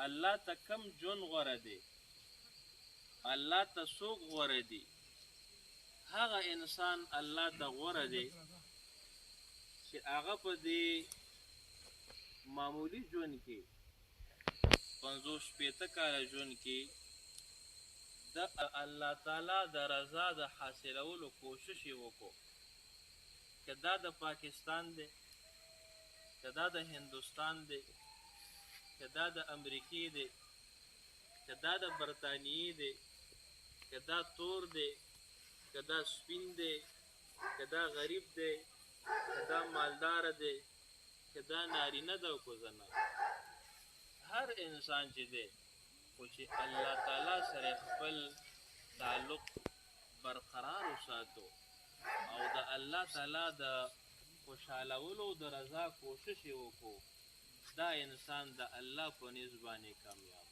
الله ته کم ژوند غوره دی، الله ته څوک غوره دی؟ هغه انسان الله ته غوره دی چې هغه په دې معمولی ژوند کې 50-60 کاله ژوند کې د الله تعالی د رضا د حاصلولو کوشش یې وکړو، که دا د پاکستان دی، که دا د هندوستان دی، که دا د امریکې دی، که دا د برطانیې دی، که دا تور دی، که دا سپین دی، که دا غریب دی، که دا مالدار دی، که دا نارینه ده او که زنه، هر انسان چې دی خو چې الله تعالی سره خپل تعلق برقرار وساتو او د الله تعالی د خوشحالولو د رضا کوشش یې وکړو، دا انسان د الله په نزد باندې کامیاب